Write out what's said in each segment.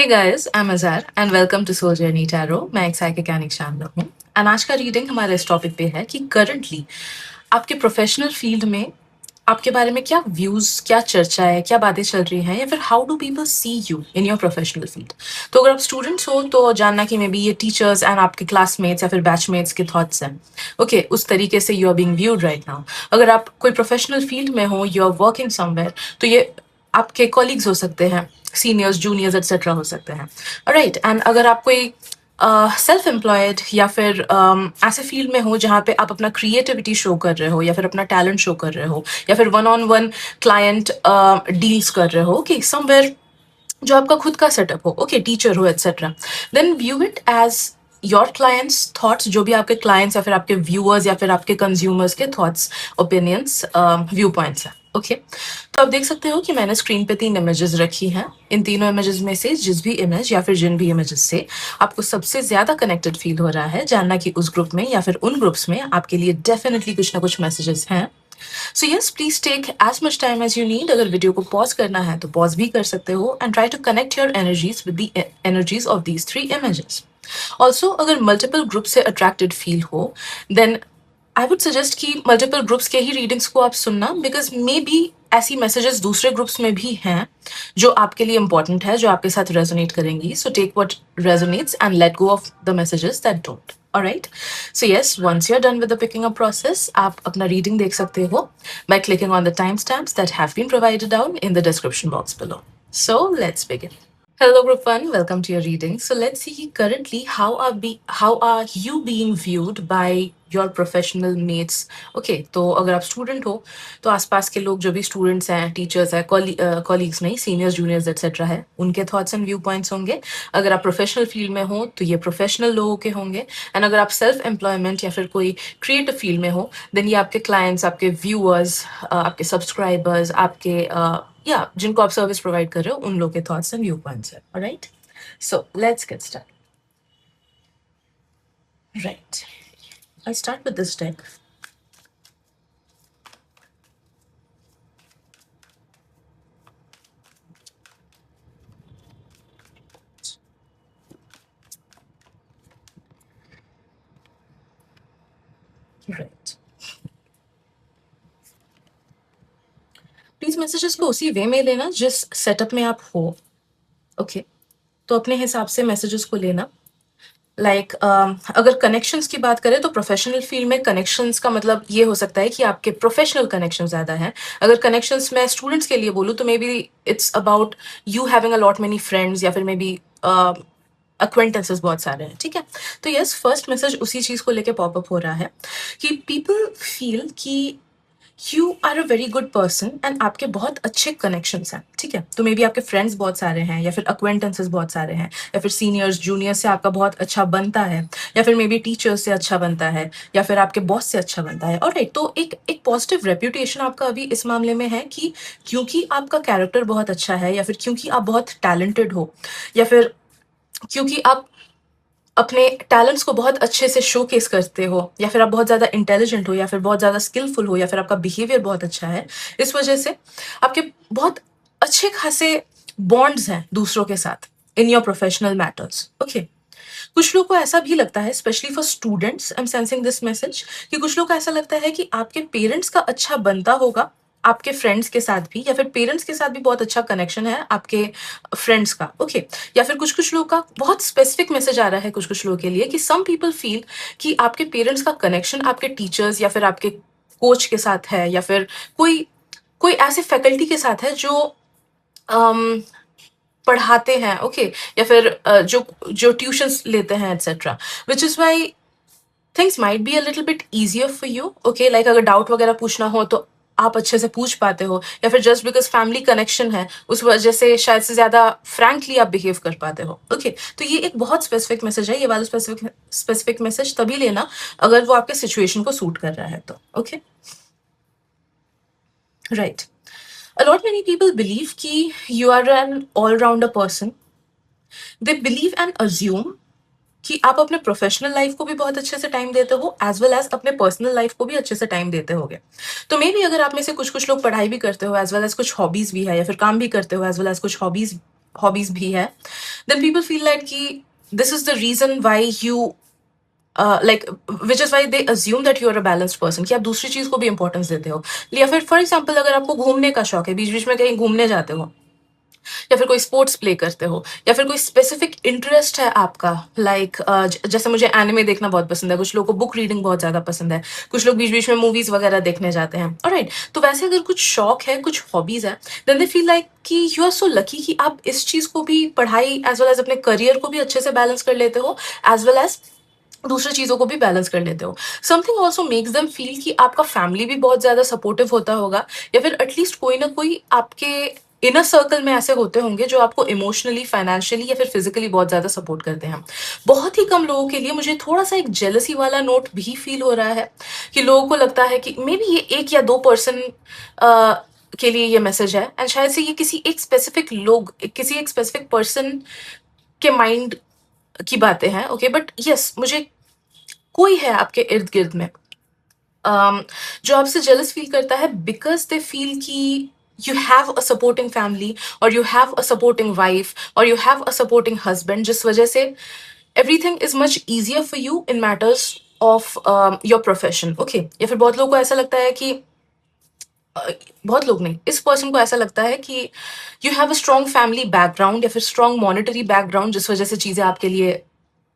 Hey guys, I'm Azhar and welcome to Soul Journey Tarot. मैं एक psychic शामिल हूँ एंड आज का रीडिंग हमारे इस टॉपिक पे है कि करंटली आपके प्रोफेशनल फील्ड में आपके बारे में क्या व्यूज, क्या चर्चा है, क्या बातें चल रही हैं या फिर how do people see you in your professional field. तो अगर आप स्टूडेंट्स हो तो जानना कि मे बी ये टीचर्स एंड आपके क्लासमेट्स या फिर बैचमेट्स के थॉट्स हैं। ओके, उस तरीके से you are being viewed right now. अगर आप कोई प्रोफेशनल फील्ड में हो, यू आर वर्किंग समवेयर, तो ये आपके कॉलीग्स हो सकते हैं, सीनियर्स, जूनियर्स एक्सेट्रा हो सकते हैं। राइट, एंड अगर आप कोई सेल्फ एम्प्लॉयड या फिर ऐसे फील्ड में हो जहाँ पे आप अपना क्रिएटिविटी शो कर रहे हो या फिर अपना टैलेंट शो कर रहे हो या फिर one on one client deals कर रहे हो, ओके, समवेयर जो आपका खुद का सेटअप हो, ओके, टीचर हो etcetera, then view it as your clients thoughts, जो भी आपके क्लाइंट्स या फिर आपके व्यूअर्स या फिर आपके कंज्यूमर्स के थॉट्स, ओपिनियंस, व्यू पॉइंट्स हैं। ओके, तो आप देख सकते हो कि मैंने स्क्रीन पे 3 इमेजेस रखी हैं। इन तीनों इमेजेस में से जिस भी इमेज या फिर जिन भी इमेजेस से आपको सबसे ज्यादा कनेक्टेड फील हो रहा है, जानना कि उस ग्रुप में या फिर उन ग्रुप्स में आपके लिए डेफिनेटली कुछ ना कुछ मैसेजेस हैं। So yes, please take as much time as you need. अगर वीडियो को पॉज करना है तो पॉज भी कर सकते हो and try to connect your energies with the energies of these 3 images. Also अगर मल्टीपल ग्रुप से अट्रैक्टेड फील हो, देन आई वुड सजेस्ट कि मल्टीपल ग्रुप्स के ही रीडिंग्स को आप सुनना, बिकॉज मे बी ऐसी मैसेजेस दूसरे ग्रुप्स में भी हैं जो आपके लिए इंपॉर्टेंट है, जो आपके साथ रेजोनेट करेंगी। So take what resonates and let go of the messages that don't. Alright, so yes, once you're done with the picking up process, आप अपना reading देख सकते हो by clicking on the timestamps that have been provided down in the description box below. So let's begin. Hello group 1, welcome to your reading. So let's see currently how are you being viewed by your professional mates. Okay, तो अगर आप student हो तो आसपास के लोग, जो भी स्टूडेंट्स हैं, टीचर्स हैं, कॉलीग्स नहीं, सीनियर्स, जूनियर्स एक्सेट्रा है, उनके थॉट्स एंड व्यू पॉइंट्स होंगे। अगर आप प्रोफेशनल फील्ड में हो तो ये प्रोफेशनल लोगों के होंगे, एंड अगर आप सेल्फ एम्प्लॉयमेंट या फिर कोई क्रिएटिव फील्ड में हो, देन ये आपके क्लाइंट्स, आपके व्यूअर्स, आपके सब्सक्राइबर्स, आपके या जिनको आप सर्विस प्रोवाइड कर रहे हो, उन लोग के थॉट्स एंड व्यू पॉइंट्स है। Alright, so let's get start. Right, I'll start with this deck. Right. Please messages को उसी वे में लेना जिस सेटअप में आप हो। ओके, तो अपने हिसाब से मैसेजेस को लेना। लाइक अगर कनेक्शंस की बात करें तो प्रोफेशनल फील्ड में कनेक्शंस का मतलब ये हो सकता है कि आपके प्रोफेशनल कनेक्शन ज्यादा हैं। अगर कनेक्शंस मैं स्टूडेंट्स के लिए बोलूँ तो may be it's about you having a lot many friends या फिर मे बी अक्वेंटेंसेस बहुत सारे हैं। ठीक है, तो यस, फर्स्ट मैसेज उसी चीज को लेके पॉपअप हो रहा है कि पीपल फील कि you are a very good person and आपके बहुत अच्छे कनेक्शंस हैं। ठीक है, तो मे बी आपके फ्रेंड्स बहुत सारे हैं या फिर अक्वेंटेंसेस बहुत सारे हैं या फिर सीनियर्स, जूनियर्स से आपका बहुत अच्छा बनता है या फिर मे बी टीचर्स से अच्छा बनता है या फिर आपके बॉस से अच्छा बनता है। ऑलराइट, तो एक पॉजिटिव रेप्यूटेशन आपका अभी इस मामले में है कि क्योंकि आपका कैरेक्टर बहुत अच्छा है या फिर क्योंकि आप बहुत टैलेंटेड हो या फिर क्योंकि आप अपने टैलेंट्स को बहुत अच्छे से शोकेस करते हो या फिर आप बहुत ज़्यादा इंटेलिजेंट हो या फिर बहुत ज़्यादा स्किलफुल हो या फिर आपका बिहेवियर बहुत अच्छा है, इस वजह से आपके बहुत अच्छे खासे बॉन्ड्स हैं दूसरों के साथ इन योर प्रोफेशनल मैटर्स। ओके, कुछ लोग को ऐसा भी लगता है, specially for students, I am sensing this message, कि कुछ लोग को ऐसा लगता है कि आपके पेरेंट्स का अच्छा बनता होगा आपके फ्रेंड्स के साथ भी, या फिर पेरेंट्स के साथ भी बहुत अच्छा कनेक्शन है आपके फ्रेंड्स का। ओके, या फिर कुछ कुछ लोग का बहुत स्पेसिफिक मैसेज आ रहा है कुछ कुछ लोगों के लिए कि सम पीपल फील कि आपके पेरेंट्स का कनेक्शन आपके टीचर्स या फिर आपके कोच के साथ है या फिर कोई कोई ऐसे फैकल्टी के साथ है जो पढ़ाते हैं। ओके, या फिर जो जो ट्यूशंस लेते हैं etcetera, which is why things might be a little bit easier for you. Okay, like अगर डाउट वगैरह पूछना हो तो आप अच्छे से पूछ पाते हो, या फिर जस्ट बिकॉज फैमिली कनेक्शन है उस वजह से शायद से ज्यादा फ्रैंकली आप बिहेव कर पाते हो। ओके, तो ये एक बहुत स्पेसिफिक मैसेज है। ये वाला स्पेसिफिक मैसेज तभी लेना अगर वो आपके सिचुएशन को सूट कर रहा है तो। Okay, right, a lot many people believe कि you are an all-rounder person. They believe and assume कि आप अपने प्रोफेशनल लाइफ को भी बहुत अच्छे से टाइम देते हो एज वेल एज अपने पर्सनल लाइफ को भी अच्छे से टाइम देते होगे। तो मे बी अगर आप में से कुछ कुछ लोग पढ़ाई भी करते हो एज वेल एज कुछ हॉबीज भी है या फिर काम भी करते हो एज वेल एज कुछ हॉबीज भी है, then people feel like कि this is the reason why you like which is why they assume that you are a balanced person, कि आप दूसरी चीज को भी इंपॉर्टेंस देते हो. या फिर फॉर एग्जाम्पल अगर आपको घूमने का शौक है, बीच बीच में कहीं घूमने जाते हो, या फिर कोई स्पोर्ट्स प्ले करते हो, या फिर कोई स्पेसिफिक इंटरेस्ट है आपका, लाइक जैसे मुझे एनिमे देखना बहुत पसंद है, कुछ लोगों को बुक रीडिंग बहुत ज्यादा पसंद है, कुछ लोग बीच बीच में मूवीज वगैरह देखने जाते हैं. ऑलराइट, तो वैसे अगर कुछ शौक है, कुछ हॉबीज है, देन दे फील लाइक कि यू आर सो लकी कि आप इस चीज को भी, पढ़ाई एज वेल एज अपने करियर को भी अच्छे से बैलेंस कर लेते हो, एज वेल एज दूसरी चीजों को भी बैलेंस कर लेते हो. Something also makes them feel कि आपका फैमिली भी बहुत ज्यादा सपोर्टिव होता होगा, या फिर एटलीस्ट कोई ना कोई आपके इनर सर्कल में ऐसे होते होंगे जो आपको इमोशनली, फाइनेंशियली या फिर फिजिकली बहुत ज्यादा सपोर्ट करते हैं. बहुत ही कम लोगों के लिए मुझे थोड़ा सा एक जेलसी वाला नोट भी फील हो रहा है, कि लोगों को लगता है कि मे बी ये 1 या 2% के लिए ये मैसेज है, एंड शायद से ये किसी एक स्पेसिफिक लोग, किसी एक स्पेसिफिक पर्सन के माइंड की बातें हैं. ओके, बट यस, मुझे कोई है आपके इर्द गिर्द में जो आपसे जेलस फील करता है, बिकॉज दे फील कि you have a supporting family, और you have a supporting wife, और you have a supporting husband, जिस वजह से everything is much easier for you in matters of your profession. Okay, या फिर बहुत लोगों को ऐसा लगता है कि बहुत लोग नहीं, इस पर्सन को ऐसा लगता है कि you have a strong family background, या फिर स्ट्रॉन्ग मॉनिटरी बैकग्राउंड, जिस वजह से चीजें आपके लिए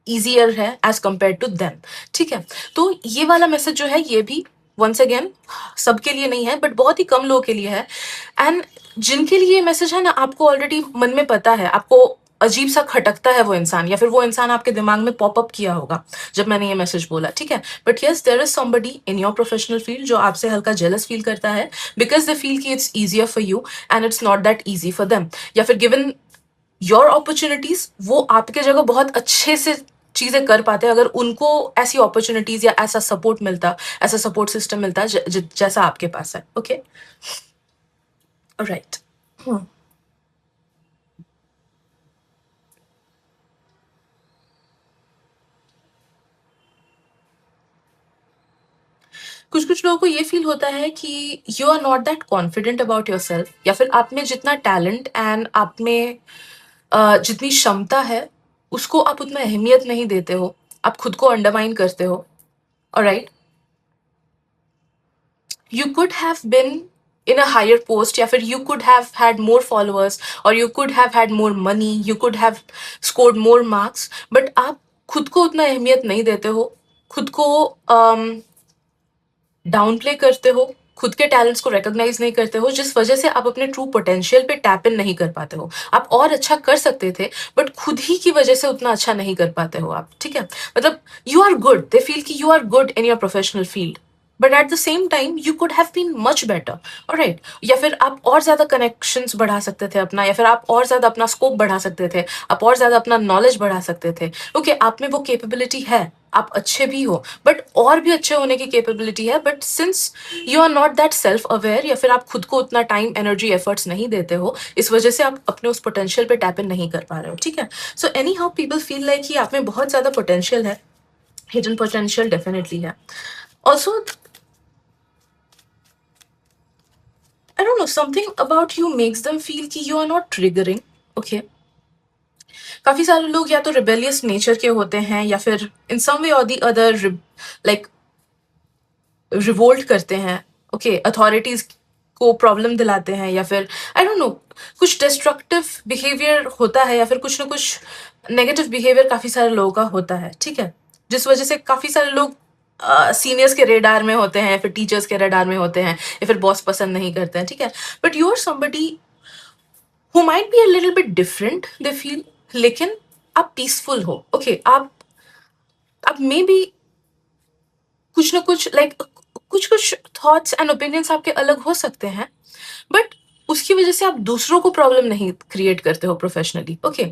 ईजियर है एज कंपेयर टू देम. ठीक है, तो ये वाला मैसेज जो है, ये भी वंस अगेन सबके लिए नहीं है, बट बहुत ही कम लोगों के लिए है. एंड जिनके लिए ये मैसेज है ना, आपको ऑलरेडी मन में पता है, आपको अजीब सा खटकता है वो इंसान, या फिर वो इंसान आपके दिमाग में पॉपअप किया होगा जब मैंने ये मैसेज बोला. ठीक है, but yes, there is somebody in your professional field जो आपसे हल्का जेलस फील करता है, बिकॉज दे फील कि it's easier for you and it's not that easy for them. या फिर गिवन योर अपॉर्चुनिटीज, वो आपके जगह बहुत अच्छे से चीजें कर पाते हैं अगर उनको ऐसी अपॉर्चुनिटीज या ऐसा सपोर्ट मिलता, ऐसा सपोर्ट सिस्टम मिलता जैसा आपके पास है. Okay, right. कुछ कुछ लोगों को ये फील होता है कि you are not that confident about yourself, या फिर आप में जितना टैलेंट एंड आप में जितनी क्षमता है, उसको आप उतना अहमियत नहीं देते हो, आप खुद को अंडरमाइन करते हो. Alright, you could have been in a higher post, या फिर you could have had more followers, or you could have had more money, you could have scored more marks, but आप खुद को उतना अहमियत नहीं देते हो, खुद को डाउन प्ले करते हो, खुद के टैलेंट्स को रिकॉग्नाइज नहीं करते हो, जिस वजह से आप अपने ट्रू पोटेंशियल पे टैप इन नहीं कर पाते हो. आप और अच्छा कर सकते थे, बट खुद ही की वजह से उतना अच्छा नहीं कर पाते हो आप. ठीक है, मतलब you are good, they feel कि you are good in your professional field, but at the same time you could have been much better. Alright, या फिर आप और ज्यादा कनेक्शंस बढ़ा सकते थे अपना, या फिर आप और ज्यादा अपना स्कोप बढ़ा सकते थे, आप और ज्यादा अपना नॉलेज बढ़ा सकते थे. ओके, आप में वो कैपेबिलिटी है, आप अच्छे भी हो, बट और भी अच्छे होने की कैपेबिलिटी है, but since you are not that self aware, या फिर आप खुद को उतना टाइम, एनर्जी, एफर्ट्स नहीं देते हो, इस वजह से आप अपने उस पोटेंशियल पे टैप इन नहीं कर पा रहे हो. ठीक है, so any how people feel like कि आप में बहुत ज्यादा पोटेंशियल है, हिडन पोटेंशियल डेफिनेटली है. Also I don't know, something about you makes them feel कि you are not triggering. Okay. काफी सारे लोग या तो रिबेलियस नेचर के होते हैं, या फिर इन सम वे और दी अदर लाइक रिवोल्ट करते हैं. ओके, अथॉरिटीज को प्रॉब्लम दिलाते हैं, या फिर आई डोंट नो, कुछ डिस्ट्रक्टिव बिहेवियर होता है, या फिर कुछ ना कुछ नेगेटिव बिहेवियर काफी सारे लोगों का होता है. ठीक है, जिस वजह से काफी सारे लोग सीनियर्स के रेडार में होते हैं, या फिर टीचर्स के रेडार में होते हैं, या फिर बॉस पसंद नहीं करते हैं. ठीक है, but you are somebody who might be a little bit different, they feel, लेकिन आप पीसफुल हो. ओके, आप मे बी कुछ ना कुछ लाइक कुछ कुछ थॉट्स एंड ओपिनियंस आपके अलग हो सकते हैं, बट उसकी वजह से आप दूसरों को प्रॉब्लम नहीं क्रिएट करते हो professionally. Okay,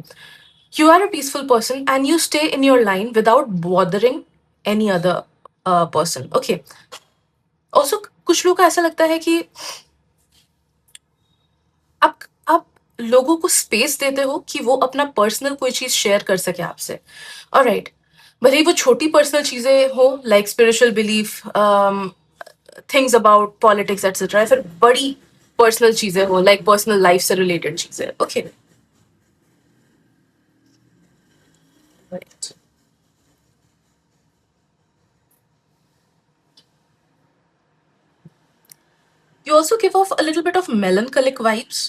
you are a peaceful person and you stay in your line without bothering any other person. Okay, also कुछ लोगों को ऐसा लगता है कि आप लोगों को स्पेस देते हो कि वो अपना पर्सनल कोई चीज शेयर कर सके आपसे. ऑलराइट, भले ही वो छोटी पर्सनल चीजें हो, like spiritual belief, things about politics etcetera, या फिर बड़ी पर्सनल चीजें हो, लाइक पर्सनल लाइफ से रिलेटेड चीजें. Okay, Right. You also give off a little bit of melancholic vibes.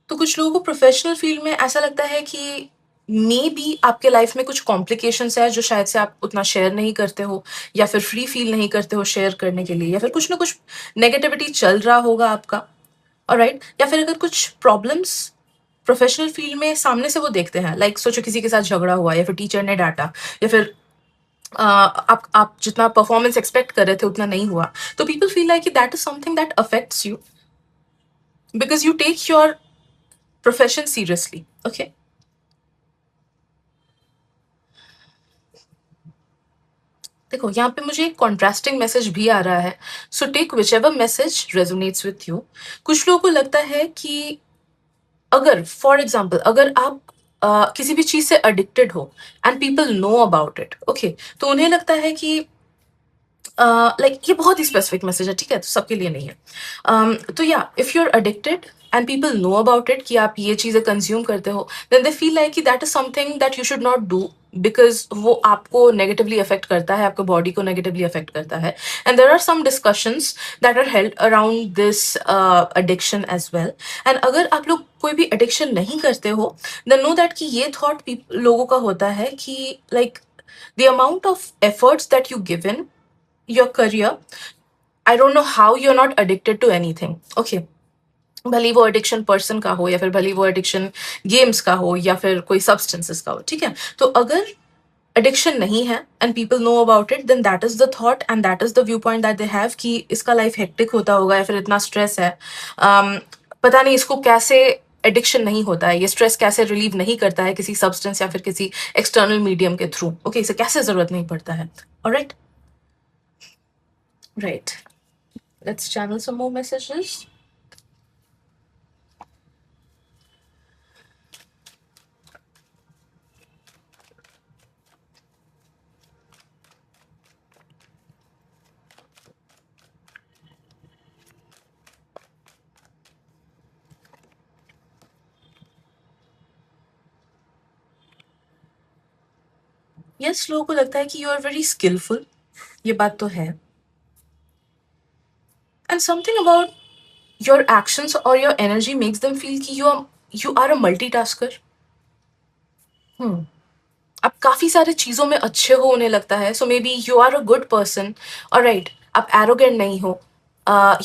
तो कुछ लोगों को प्रोफेशनल फील्ड में ऐसा लगता है कि मे बी आपके लाइफ में कुछ कॉम्प्लिकेशंस है जो शायद से आप उतना शेयर नहीं करते हो, या फिर फ्री फील नहीं करते हो शेयर करने के लिए, या फिर कुछ ना कुछ नेगेटिविटी चल रहा होगा आपका, ऑलराइट। या फिर अगर कुछ प्रॉब्लम्स प्रोफेशनल फील्ड में सामने से वो देखते हैं, लाइक सोचो किसी के साथ झगड़ा हुआ, या फिर टीचर ने डांटा, या फिर आप जितना परफॉर्मेंस एक्सपेक्ट कर रहे थे उतना नहीं हुआ, तो people feel like that is something that affects you because you take your profession seriously, okay. देखो यहाँ पे मुझे एक कॉन्ट्रास्टिंग मैसेज भी आ रहा है, so take whichever message resonates with you. कुछ लोगों को लगता है कि अगर फॉर एग्जाम्पल अगर आप किसी भी चीज से एडिक्टेड हो and people know about it, okay, तो उन्हें लगता है कि लाइक ये बहुत ही स्पेसिफिक मैसेज है, ठीक है, तो सबके लिए नहीं है। तो या if you are addicted and people know about it कि आप ये चीजें कंज्यूम करते हो, देन दे फील लाइक कि that is something that you should not do because वो आपको नेगेटिवली अफेक्ट करता है, आपको बॉडी को नेगेटिवली अफेक्ट करता है। And there are some discussions that are held around this addiction as well. And अगर आप लोग कोई भी एडिक्शन नहीं करते हो, देन नो दैट कि ये थॉट लोगों का होता है कि like the amount of efforts that you give in your career, I don't know how you're not addicted to anything, okay। भले वो एडिक्शन पर्सन का हो, या फिर भले वो एडिक्शन गेम्स का हो, या फिर कोई सब्सटेंसेस का हो, ठीक है। तो अगर एडिक्शन नहीं है and people know about it, then that is the thought and that is the viewpoint that they have कि इसका लाइफ हेक्टिक होता होगा, या फिर इतना स्ट्रेस है, पता नहीं इसको कैसे एडिक्शन नहीं होता है, ये स्ट्रेस कैसे रिलीव नहीं करता है किसी सब्सटेंस या फिर किसी एक्सटर्नल मीडियम के थ्रू, ओके, इसे कैसे जरूरत नहीं पड़ता है, alright. Right. Let's channel some more messages. Yes, लोगों को लगता है कि you are very skillful. ये बात तो है. And something about your actions or your energy makes them feel कि you are a multitasker. आप काफी सारे चीजों में अच्छे हो उन्हें लगता है, so maybe you are a good person, alright. आप एरोगेंट नहीं हो,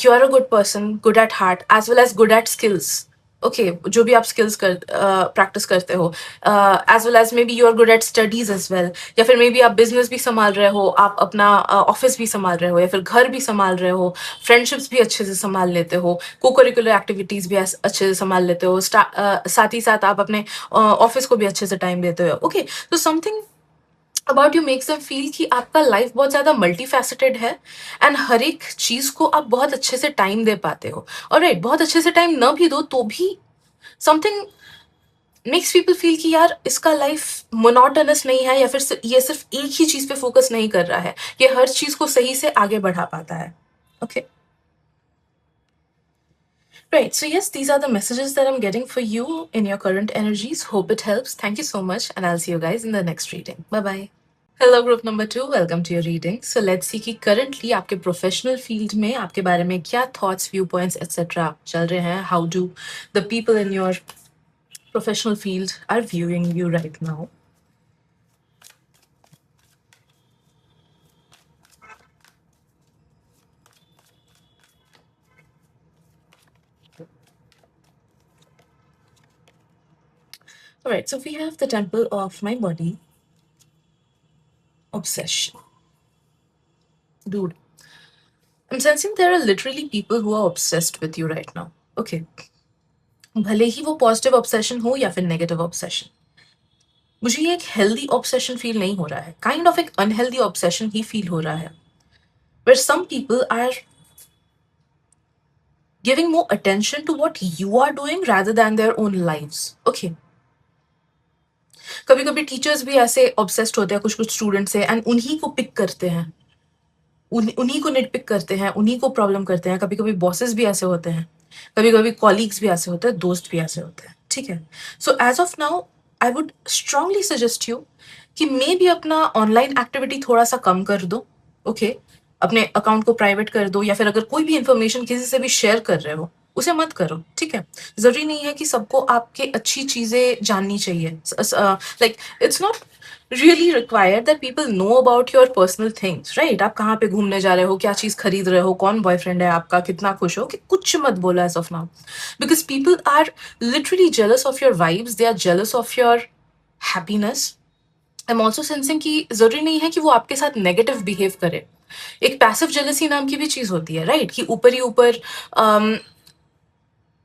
you are a good person, good at heart as well as good at skills, okay. जो भी आप स्किल्स प्रैक्टिस करते हो, as well as maybe you are good at studies as well, या फिर मे बी आप business भी संभाल रहे हो, आप अपना ऑफिस भी संभाल रहे हो, या फिर घर भी संभाल रहे हो, फ्रेंडशिप्स भी अच्छे से संभाल लेते हो, को करिकुलर एक्टिविटीज भी अच्छे से संभाल लेते हो, साथ ही साथ आप अपने ऑफिस को भी अच्छे से टाइम देते हो, ओके। तो something about you makes them feel कि आपका लाइफ बहुत ज्यादा मल्टी फैसेटेड है एंड हर एक चीज को आप बहुत अच्छे से टाइम दे पाते हो, और राइट, बहुत अच्छे से टाइम न भी दो तो भी समथिंग मेक्स पीपल फील कि यार इसका लाइफ मोनोटोनस नहीं है, या फिर ये सिर्फ एक ही चीज पे फोकस नहीं कर रहा है, ये हर चीज को सही से आगे बढ़ा पाता है, okay. Right, so yes, these are the messages that I'm getting for you in your current energies. Hope it helps. Thank you so much, and I'll see you guys in the next reading. Bye bye. Hello group number 2, welcome to your reading. So let's see कि currently आपके professional field में आपके बारे में क्या thoughts, view points etcetera चल रहे हैं। How do the people in your professional field are viewing you right now. Alright, so we have the temple of my body, obsession. Dude, I'm sensing there are literally people who are obsessed with you right now. Okay. भले ही वो positive obsession हो या फिर negative obsession, मुझे ये एक healthy obsession feel नहीं हो रहा है, काइंड ऑफ एक अनहेल्दी ऑब्सेशन ही फील हो रहा है, where some people are giving more attention to what you are doing rather than their own lives. Okay. कभी कभी टीचर्स भी ऐसे ऑब्सेस्ड होते हैं कुछ कुछ स्टूडेंट से, एंड उन्हीं को पिक करते हैं, उन्हीं को नेट पिक करते हैं, उन्हीं को प्रॉब्लम करते हैं। कभी कभी बॉसेस भी ऐसे होते हैं, कभी कभी कॉलीग्स भी ऐसे होते हैं, दोस्त भी ऐसे होते हैं, ठीक है। So as of now I would strongly suggest you कि मे भी अपना ऑनलाइन एक्टिविटी थोड़ा सा कम कर दो. ओके, अपने अकाउंट को प्राइवेट कर दो, या फिर अगर कोई भी इंफॉर्मेशन किसी से भी शेयर कर रहे हो उसे मत करो. ठीक है, जरूरी नहीं है कि सबको आपके अच्छी चीजें जाननी चाहिए. Like it's not really required that people know about your personal things, right? आप कहाँ पे घूमने जा रहे हो, क्या चीज खरीद रहे हो, कौन बॉयफ्रेंड है आपका, कितना खुश हो, कि कुछ मत बोलो as of now. Because people are literally jealous of your vibes, they are jealous of your happiness. I'm also sensing कि जरूरी नहीं है कि वो आपके साथ नेगेटिव बिहेव करे. एक पैसिव जेलसी नाम की भी चीज होती है, राइट? कि ऊपर ही ऊपर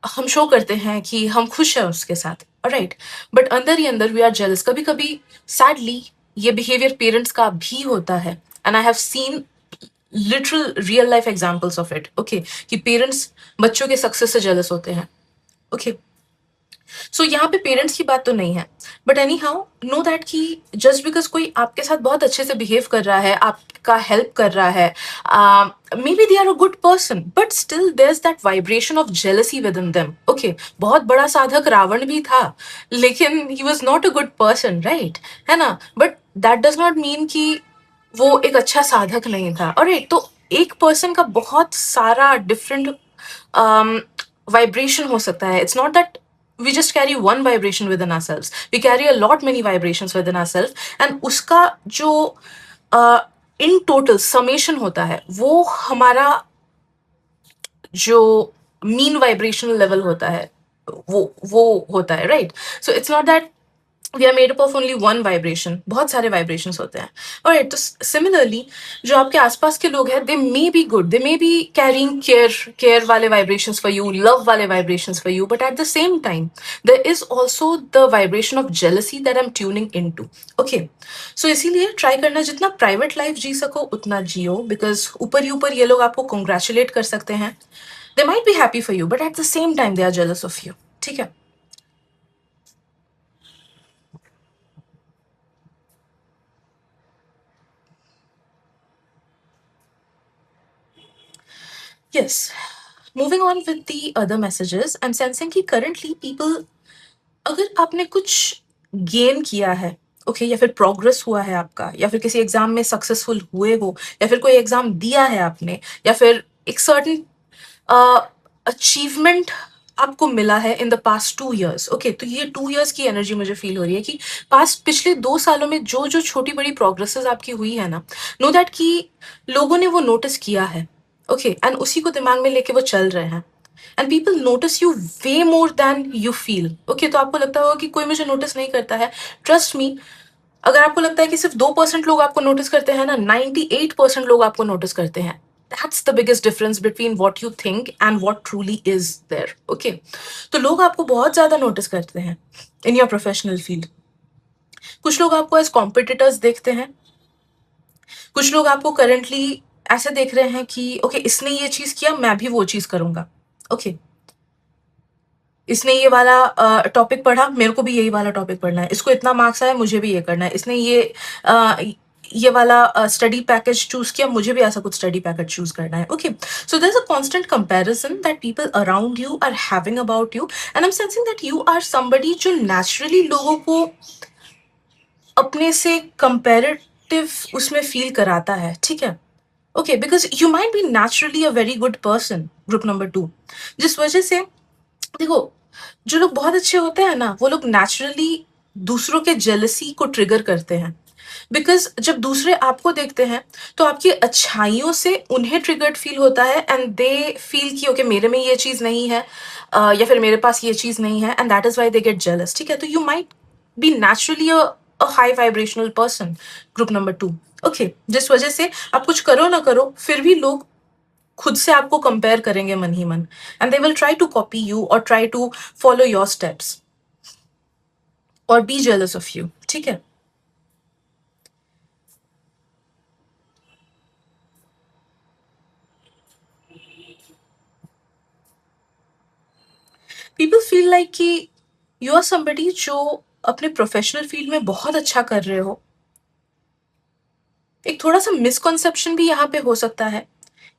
हम शो करते हैं कि हम खुश हैं उसके साथ, राइट? बट अंदर ही अंदर वी आर जेलस. कभी कभी सैडली ये बिहेवियर पेरेंट्स का भी होता है, and I have seen literal real life examples of it. Okay, कि पेरेंट्स बच्चों के सक्सेस से जेलस होते हैं. ओके, सो यहाँ पे पेरेंट्स की बात तो नहीं है, but any how know that कि जस्ट बिकॉज कोई आपके साथ बहुत अच्छे से बिहेव कर रहा है, आपका हेल्प कर रहा है, may be they are a good person, but still there is that vibration of jealousy within them. Okay, बहुत बड़ा साधक रावण भी था, लेकिन he was not a good person, right? है ना? But that does not mean कि वो एक अच्छा साधक नहीं था. ऑलराइट, तो एक पर्सन का बहुत सारा डिफरेंट वाइब्रेशन हो सकता है. It's not that we just carry one vibration within ourselves. We carry a lot many vibrations within ourselves, and उसका जो in total summation होता है वो हमारा जो मीन वाइब्रेशनल लेवल होता है वो होता है, right? So it's not that we are made up of only one vibration, बहुत सारे वाइब्रेशंस होते हैं. और तो सिमिलरली जो आपके आसपास के लोग हैं, they may be good, they may be caring care वाले वाइब्रेशंस फॉर यू, लव वाले vibrations for you, but at the same time there is also the vibration of jealousy that I am tuning into. Okay, so इसीलिए try करना जितना private life जी सको उतना जियो, because ऊपर ही ऊपर ये लोग आपको कंग्रेचुलेट कर सकते हैं. They might be happy for you, but at the same time they are jealous of you. ठीक है? Yes. Moving on with the other messages, I'm sensing कि currently people, अगर आपने कुछ गेन किया है, ओके, या फिर प्रोग्रेस हुआ है आपका, या फिर किसी एग्जाम में सक्सेसफुल हुए हो, या फिर कोई एग्जाम दिया है आपने, या फिर एक सर्टन अचीवमेंट आपको मिला है in the past 2 years. Okay, तो ये 2 years की एनर्जी मुझे फील हो रही है कि पिछले 2 सालों में जो जो छोटी बड़ी प्रोग्रेसेस आपकी हुई है ना, नो दैट कि लोगों ने वो नोटिस किया है. ओके, एंड उसी को दिमाग में लेके वो चल रहे हैं, and people notice you way more than you feel. Okay, तो आपको लगता होगा कि कोई मुझे नोटिस नहीं करता है. ट्रस्ट मी, अगर आपको लगता है कि सिर्फ 2% लोग आपको नोटिस करते हैं ना, 98% लोग आपको नोटिस करते हैं. That's the biggest difference between what you think and what truly is there. Okay, तो लोग आपको बहुत ज्यादा नोटिस करते हैं in your professional field. कुछ लोग आपको as competitors देखते हैं, कुछ लोग आपको currently ऐसे देख रहे हैं कि ओके, इसने ये चीज किया, मैं भी वो चीज करूंगा. ओके, इसने ये वाला टॉपिक पढ़ा, मेरे को भी यही वाला टॉपिक पढ़ना है, इसको इतना मार्क्स आया, मुझे भी ये करना है, इसने ये वाला स्टडी पैकेज चूज किया, मुझे भी ऐसा कुछ स्टडी पैकेज चूज करना है. Okay, so there is a constant comparison that people around you are having about you, and I am sensing that you are somebody जो नेचुरली लोगों को अपने से कंपैरेटिव उसमें फील कराता है. ठीक है? Okay, because you might B naturally a very good person, group number 2, जिस वजह से देखो, जो लोग बहुत अच्छे होते हैं ना, वो लोग नेचुरली दूसरों के जेलसी को ट्रिगर करते हैं. बिकॉज जब दूसरे आपको देखते हैं तो आपकी अच्छाइयों से उन्हें ट्रिगर्ड फील होता है, एंड दे फील कि ओके, मेरे में ये चीज नहीं है, या फिर मेरे पास ये चीज नहीं है, and that is why they get jealous. ठीक है? तो you might B naturally a high vibrational person, group number 2. Okay, जिस वजह से आप कुछ करो ना करो, फिर भी लोग खुद से आपको कंपेयर करेंगे मन ही मन, and they will try to copy you और try to follow your steps और बी जेलस ऑफ यू. ठीक है? पीपल फील लाइक कि यू आर समबडी जो अपने प्रोफेशनल फील्ड में बहुत अच्छा कर रहे हो. एक थोड़ा सा मिसकॉन्सेप्शन भी यहाँ पे हो सकता है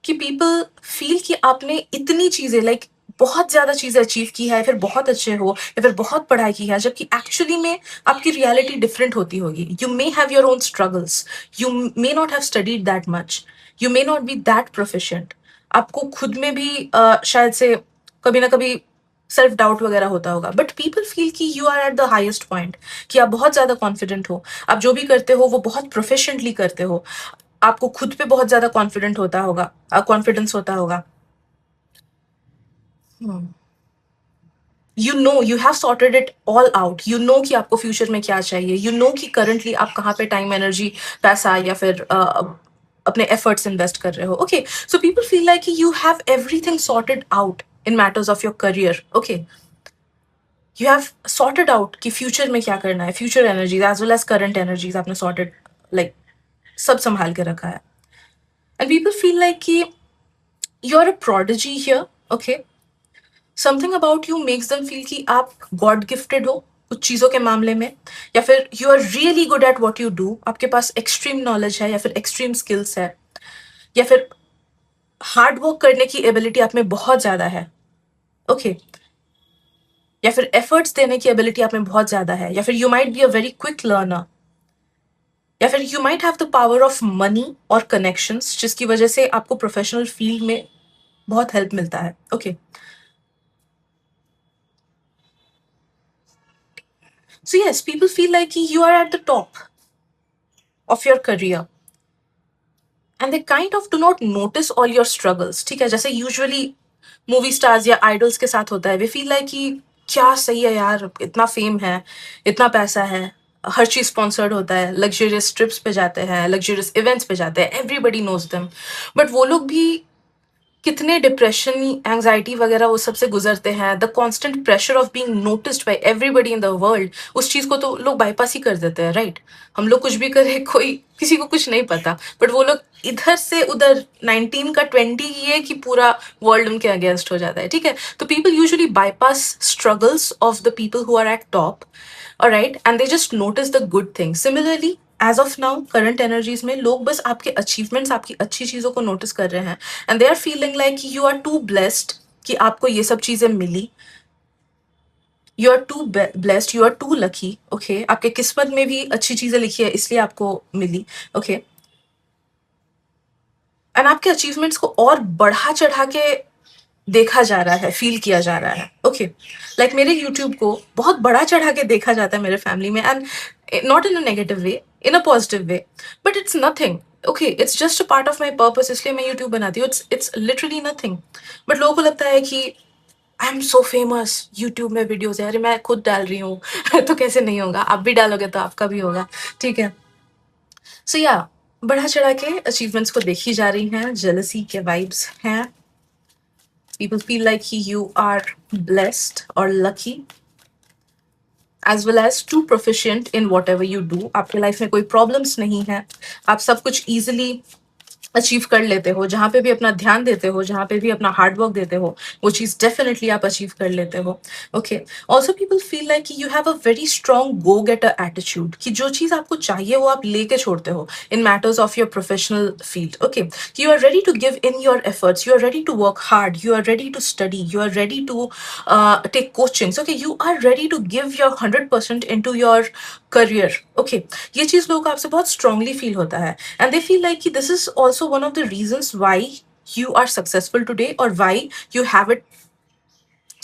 कि पीपल फील कि आपने इतनी चीजें, लाइक बहुत ज़्यादा चीज़ें अचीव की है, फिर बहुत अच्छे हो या फिर बहुत पढ़ाई की है, जबकि एक्चुअली में आपकी रियलिटी डिफरेंट होती होगी. You may have your own struggles, you may not have studied that much, you may not be that proficient. आपको खुद में भी शायद से कभी ना कभी सेल्फ डाउट वगैरह होता होगा, बट पीपल फील कि you are at the highest point, कि आप बहुत ज़्यादा कॉन्फिडेंट हो, आप जो भी करते हो वो बहुत प्रोफेशनली करते हो, आपको खुद पे बहुत ज़्यादा कॉन्फिडेंट होता होगा, कॉन्फिडेंस होता होगा. You know you have sorted it all out, you know कि आपको फ्यूचर में क्या चाहिए, यू नो कि करंटली आप कहाँ पे टाइम, एनर्जी, पैसा या फिर अपने एफर्ट्स इन्वेस्ट कर रहे हो. Okay, so people feel like you have everything sorted out in matters of your career. Okay, you have sorted out कि फ्यूचर में क्या करना है, future energies as well as current energies आपने सॉर्टेड, लाइक सब संभाल के रखा है. एंड पीपल फील लाइक कि you are a prodigy here. Okay, something about you makes them feel कि आप गॉड गिफ्टेड हो कुछ चीज़ों के मामले में, या फिर you are really good at what you do, आपके पास एक्सट्रीम नॉलेज है या फिर एक्सट्रीम स्किल्स है, या फिर हार्ड वर्क करने की एबिलिटी आप में बहुत ज़्यादा है. ओके, या फिर एफर्ट्स देने की एबिलिटी आप में बहुत ज़्यादा है, या फिर you might be a very quick learner, या फिर you might have the power of money और कनेक्शंस, जिसकी वजह से आपको प्रोफेशनल फील्ड में बहुत हेल्प मिलता है. Okay, so yes, people feel like you are at the top of your career and they kind of do not notice all your struggles. ठीक है, जैसे यूजुअली मूवी स्टार्स या आइडल्स के साथ होता है, वे फील लाइक कि क्या सही है यार, इतना फेम है, इतना पैसा है, हर चीज स्पॉन्सर्ड होता है, लग्जरियस ट्रिप्स पे जाते हैं, लग्जरियस इवेंट्स पे जाते हैं, एवरीबडी नोज देम, बट वो लोग भी कितने डिप्रेशन, एंग्जाइटी वगैरह वो सबसे गुजरते हैं, the constant pressure of being noticed bye everybody in the world, उस चीज को तो लोग बाईपास ही कर देते हैं, राइट. हम लोग कुछ भी करें, कोई किसी को कुछ नहीं पता, बट वो लोग इधर से उधर 19 का 20 ये कि पूरा वर्ल्ड उनके अगेंस्ट हो जाता है. ठीक है, तो people usually bypass struggles of the people who are at top, alright, and they just notice the good thing. Similarly as of now current energies में लोग बस आपके अचीवमेंट्स, आपकी अच्छी चीजों को नोटिस कर रहे हैं, and they are feeling like you are too blessed कि आपको ये सब चीजें मिली, you are too blessed, you are too lucky. Okay, आपके किस्मत में भी अच्छी चीजें लिखी है इसलिए आपको मिली. ओके, एंड आपके अचीवमेंट्स को और बढ़ा चढ़ा के देखा जा रहा है, फील किया जा रहा है. ओके, लाइक मेरे यूट्यूब को बहुत बड़ा चढ़ा के देखा जाता है मेरे फैमिली में, and not in a negative way, in a positive way, but it's nothing. Okay, it's just a part of my purpose, इसलिए मैं यूट्यूब बनाती हूँ. इट्स लिटरली नथिंग, बट लोगों को लगता है कि I am so famous, YouTube में वीडियोज है, अरे मैं खुद डाल रही हूँ तो कैसे नहीं होगा, आप भी डालोगे तो आपका भी होगा. ठीक है, सो या बढ़ा चढ़ा के अचीवमेंट्स को देखी जा रही हैं, जेलसी के वाइब्स हैं. People feel like you are blessed or lucky as well as too proficient in whatever you do. आपके लाइफ में कोई प्रॉब्लम्स नहीं है, आप सब कुछ easily अचीव कर लेते हो, जहाँ पे भी अपना ध्यान देते हो, जहाँ पे भी अपना हार्ड वर्क देते हो, वो चीज़ डेफिनेटली आप अचीव कर लेते हो. Okay, also people feel like you have a very strong go getter attitude, कि जो चीज़ आपको चाहिए वो आप लेके छोड़ते हो in matters of your professional field. Okay, you are ready to give in your efforts, you are ready to work hard, you are ready to study, you are ready to take coachings. Okay, you are ready to give your 100% into your career. Okay, ये चीज़ लोगों को आपसे बहुत strongly feel होता है, and they feel like this is also one of the reasons why you are successful today or why you have it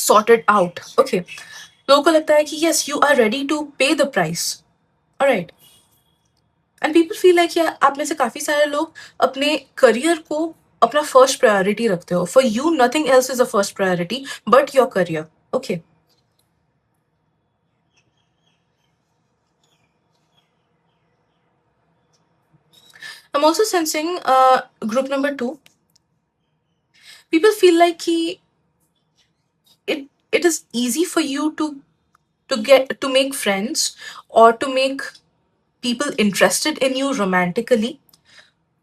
sorted out. Okay, लोगों को लगता है कि yes, you are ready to pay the price. Alright, and people feel like yeah, आप में से काफी सारे लोग अपने करियर को अपना फर्स्ट प्रायोरिटी रखते हो. For you, nothing else is a first priority but your career. Okay. I'm also sensing group number 2. People feel like it is easy for you to make friends or to make people interested in you romantically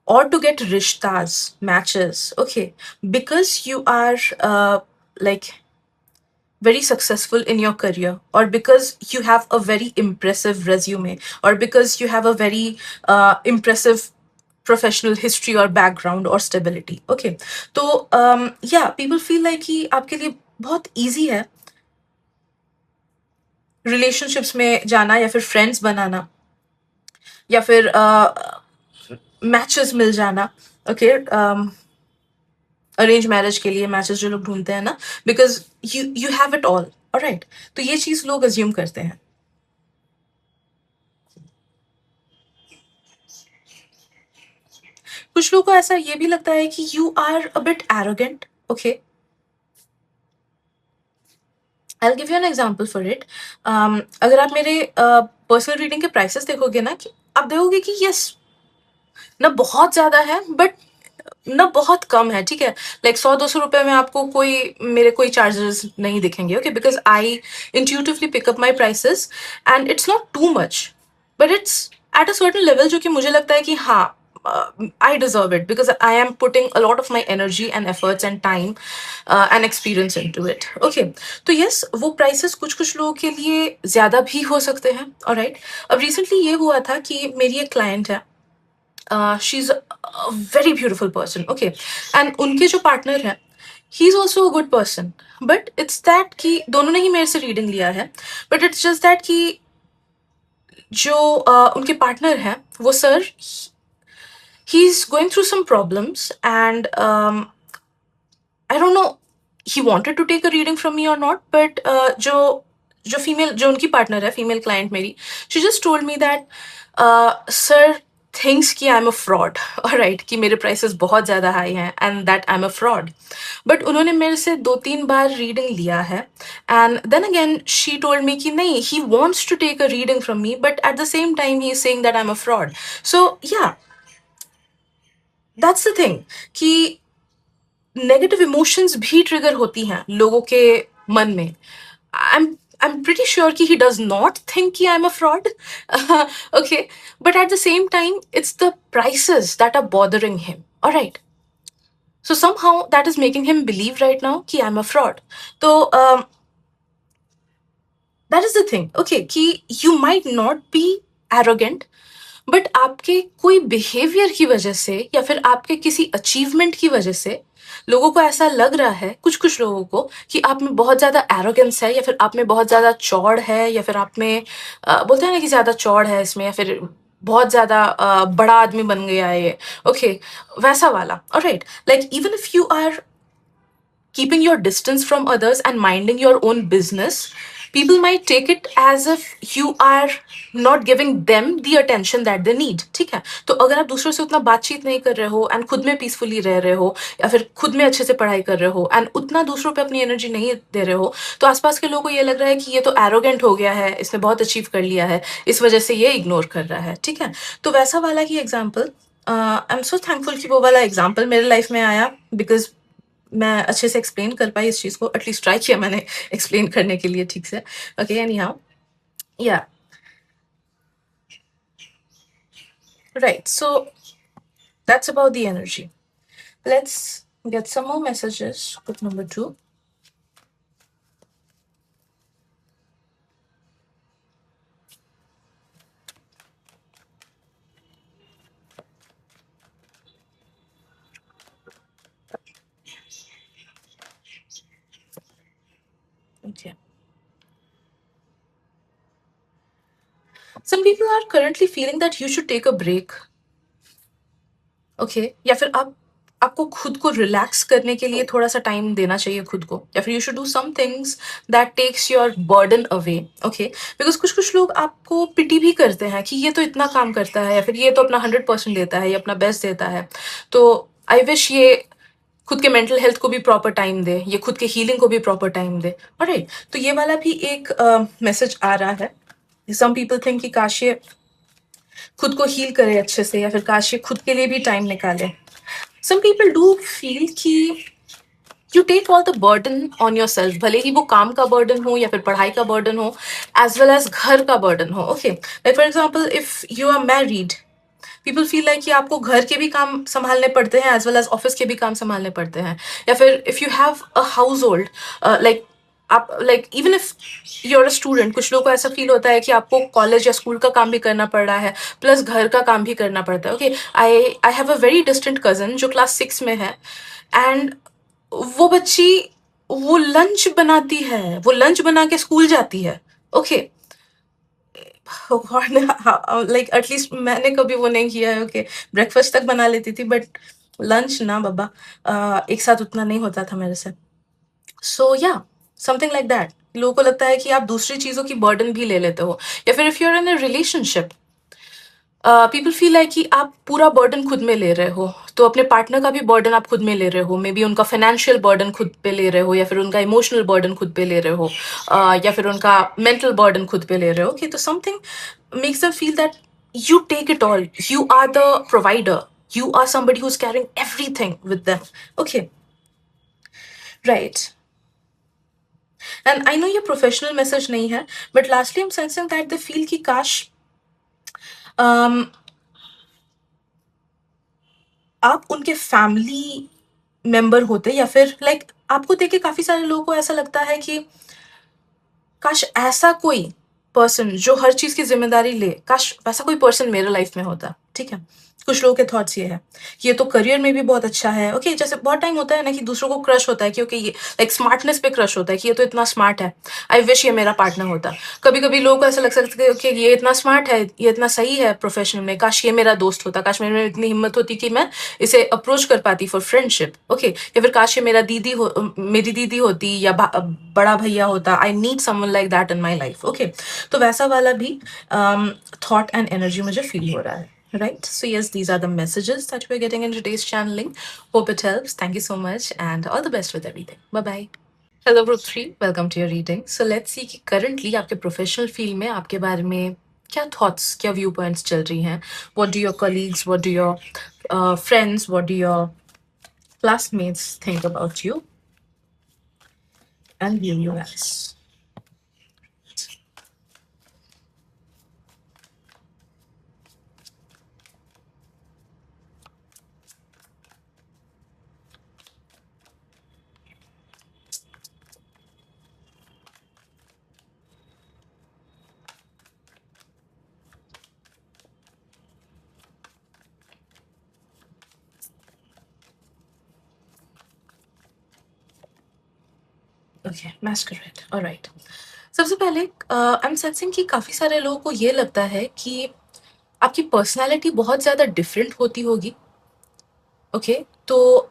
or to get rishtas, matches. Okay, because you are like very successful in your career, or because you have a very impressive resume, or because you have a very impressive professional history or background or stability. Okay, तो yeah, people feel like कि आपके लिए बहुत easy है relationships में जाना या फिर फ्रेंड्स बनाना या फिर मैचेस मिल जाना. ओके, अरेंज मैरिज के लिए मैचेस जो लोग ढूंढते हैं ना, because you have it all. Alright, तो ये चीज लोग अज्यूम करते हैं. कुछ लोगों को ऐसा ये भी लगता है कि you are a bit arrogant. Okay, I give you an example for it. अगर आप मेरे पर्सनल रीडिंग के प्राइसेस देखोगे ना, कि आप देखोगे कि यस, ना बहुत ज्यादा है बट ना बहुत कम है. ठीक है, लाइक 100-200 रुपए में आपको मेरे कोई चार्जेस नहीं दिखेंगे. Okay, because I intuitively pick up my prices and it's not too much, but it's at a certain level जो कि मुझे लगता है कि हाँ, I deserve it because I am putting a lot of my energy and efforts and time and experience into it. Okay, तो yes, वो prices कुछ कुछ लोगों के लिए ज़्यादा भी हो सकते हैं. Alright, अब recently ये हुआ था कि मेरी एक client है, she's a very beautiful person. Okay, and उनके जो partner है, he is also a good person. But it's that कि दोनों ने ही मेरे से reading लिया है. But it's just that कि जो उनके partner हैं, वो sir, he's going through some problems and I don't know he wanted to take a reading from me or not, but जो फीमेल जो उनकी पार्टनर है, फीमेल क्लाइंट मेरी, she just told me that sir thinks कि I am a fraud. Alright, कि मेरे prices बहुत ज़्यादा हाई हैं and that I am a fraud. But उन्होंने मेरे से 2-3 बार रीडिंग लिया है and then again she told me कि नहीं, he wants to take a reading from me but at the same time he is saying that I am a fraud. So yeah, that's the thing कि negative emotions भी trigger होती हैं लोगों के मन में. I'm pretty sure कि he does not think कि I'm a fraud. Okay, but at the same time, it's the prices that are bothering him. All right. So somehow that is making him believe right now कि I'm a fraud. So that is the thing. Okay, कि you might not be arrogant, but आपके कोई behaviour की वजह से या फिर आपके किसी अचीवमेंट की वजह से लोगों को ऐसा लग रहा है, कुछ कुछ लोगों को, कि आप में बहुत ज्यादा एरोगेंस है या फिर आप में बहुत ज्यादा चौड़ है या फिर आप में बोलते हैं ना कि ज्यादा चौड़ है इसमें, या फिर बहुत ज्यादा बड़ा आदमी बन गया है ये. ओके, वैसा वाला. Alright, like even if you are keeping your distance from others and minding your own business, people might take it as if you are not giving them the attention that they need. ठीक है, तो अगर आप दूसरों से उतना बातचीत नहीं कर रहे हो एंड खुद में पीसफुली रह रहे हो या फिर खुद में अच्छे से पढ़ाई कर रहे हो एंड उतना दूसरों पे अपनी एनर्जी नहीं दे रहे हो, तो आसपास के लोगों को ये लग रहा है कि ये तो एरोगेंट हो गया है, इसने बहुत अचीव कर लिया है, इस वजह से ये इग्नोर कर रहा है. ठीक है, तो वैसा वाला ही example, I am so thankful कि वो वाला एग्जाम्पल मेरे लाइफ में आया, बिकॉज मैं अच्छे से एक्सप्लेन कर पाई इस चीज को. एटलीस्ट ट्राई किया मैंने एक्सप्लेन करने के लिए ठीक से. ओके, एनी हाउ, या, right. So that's about the energy. Let's get some more messages. Book number 2. Okay. Some people are currently feeling that you should take a break. Okay, या फिर आपको खुद को रिलैक्स करने के लिए थोड़ा सा टाइम देना चाहिए खुद को, या फिर you should do some things that takes your burden away. Okay, because कुछ कुछ लोग आपको पिटी भी करते हैं कि ये तो इतना काम करता है या फिर ये तो अपना 100% देता है, ये अपना बेस्ट देता है, तो आई विश ये खुद के मेंटल हेल्थ को भी प्रॉपर टाइम दे, ये खुद के हीलिंग को भी प्रॉपर टाइम दे. ऑलराइट, तो ये वाला भी एक मैसेज आ रहा है. सम पीपल थिंक कि काश ये खुद को हील करे अच्छे से, या फिर काश ये खुद के लिए भी टाइम निकाले. सम पीपल डू फील कि you take all the burden on yourself, भले ही वो काम का बर्डन हो या फिर पढ़ाई का बर्डन हो, एज वेल एज घर का बर्डन हो. Okay, like for example if you are married, people feel like कि आपको घर के भी काम संभालने पड़ते हैं एज वेल एज ऑफिस के भी काम संभालने पड़ते हैं. या फिर if you have a household, like आप, like even if you are a student, कुछ लोगों को ऐसा फील होता है कि आपको कॉलेज या स्कूल का काम भी करना पड़ रहा है प्लस घर का काम भी करना पड़ता है. Okay, I have a very distant cousin जो क्लास 6 में है, एंड वो बच्ची वो लंच बनाती है, वो लंच बना के स्कूल जाती है। ओके, लाइक एटलीस्ट मैंने कभी वो नहीं किया है। ओके, ब्रेकफास्ट तक बना लेती थी, बट लंच ना बाबा, एक साथ उतना नहीं होता था मेरे से। सो या समथिंग लाइक दैट। लोगों को लगता है कि आप दूसरी चीजों की बर्डन भी ले लेते हो, या फिर if you are in a relationship, people feel like कि आप पूरा बर्डन खुद में ले रहे हो, तो अपने पार्टनर का भी बर्डन आप खुद में ले रहे हो। मे बी उनका फाइनेंशियल बर्डन खुद पे ले रहे हो, या फिर उनका इमोशनल बर्डन खुद पे ले रहे हो, या फिर उनका मेंटल बर्डन खुद पे ले रहे हो। ओके, तो something makes them feel that you take it all, you are the provider, you are somebody who's carrying everything with them. Okay, right. And I know ये प्रोफेशनल मैसेज नहीं है, but lastly I am sensing that they feel कि काश um, आप उनके family member होते, या फिर लाइक आपको देख के काफी सारे लोगों को ऐसा लगता है कि काश ऐसा कोई पर्सन जो हर चीज की जिम्मेदारी ले, काश वैसा कोई पर्सन मेरे लाइफ में होता। ठीक है, कुछ लोगों के थॉट्स ये है कि ये तो करियर में भी बहुत अच्छा है। ओके, जैसे बहुत टाइम होता है ना कि दूसरों को क्रश होता है कि ओके, ये लाइक स्मार्टनेस पे क्रश होता है कि ये तो इतना स्मार्ट है, आई विश ये मेरा पार्टनर होता। कभी कभी लोगों को ऐसा लग सकता है कि ये इतना स्मार्ट है, ये इतना सही है प्रोफेशन में, काश ये मेरा दोस्त होता, काश मेरे में इतनी हिम्मत होती कि मैं इसे अप्रोच कर पाती फॉर फ्रेंडशिप। ओके, या फिर काश ये मेरी दीदी होती, या बड़ा भैया होता। I need someone like that in my life. Okay, तो वैसा वाला भी थॉट एंड एनर्जी मुझे फील हो रहा है। Right. So yes, these are the messages that we're getting in today's channeling. Hope it helps. Thank you so much, and all the best with everything. Bye bye. Hello Group 3, welcome to your reading. So let's see कि currently आपके professional field में आपके बारे में क्या thoughts, क्या view points चल रही हैं. What do your colleagues, what do your friends, what do your classmates think about you and view you as. Okay, massacred, alright. सबसे पहले आई एम सेंसिंग कि काफ़ी सारे लोगों को ये लगता है कि आपकी पर्सनालिटी बहुत ज़्यादा डिफरेंट होती होगी। ओके, तो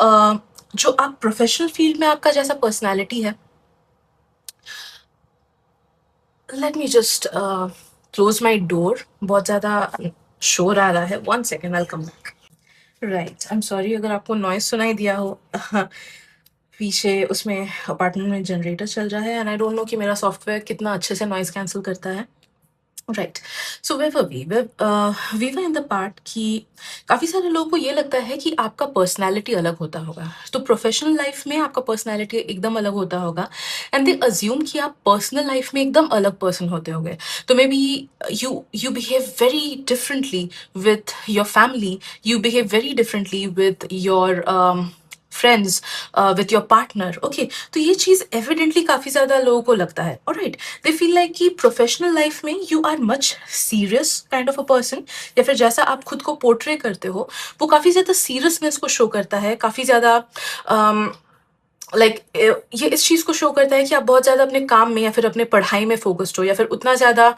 जो आप प्रोफेशनल फील्ड में आपका जैसा पर्सनालिटी है, let me just close my door, बहुत ज़्यादा शोर आ रहा है। 1 second, I will come back. Right, I am sorry अगर आपको नॉइज सुनाई दिया हो। पीछे उसमें अपार्टमेंट में जनरेटर चल रहा है, एंड आई डोंट नो कि मेरा सॉफ्टवेयर कितना अच्छे से नॉइज कैंसिल करता है। Right, so we were in the part कि काफ़ी सारे लोगों को ये लगता है कि आपका पर्सनैलिटी अलग होता होगा, तो प्रोफेशनल लाइफ में आपका पर्सनैलिटी एकदम अलग होता होगा, एंड दे अज्यूम कि आप पर्सनल लाइफ में एकदम अलग पर्सन होते होंगे। तो may be you behave very differently with your family, you behave very differently with your friends, with your partner. Okay, तो ये चीज़ एविडेंटली काफ़ी ज़्यादा लोगों को लगता है। ऑलराइट, दे फील लाइक कि प्रोफेशनल लाइफ में you are much serious kind of a person, या फिर जैसा आप खुद को पोर्ट्रे करते हो वो काफ़ी ज़्यादा सीरियसनेस को शो करता है, काफ़ी ज़्यादा लाइक ये इस चीज़ को शो करता है कि आप बहुत ज़्यादा अपने काम में या फिर अपने पढ़ाई में फोकस्ड हो, या फिर उतना ज़्यादा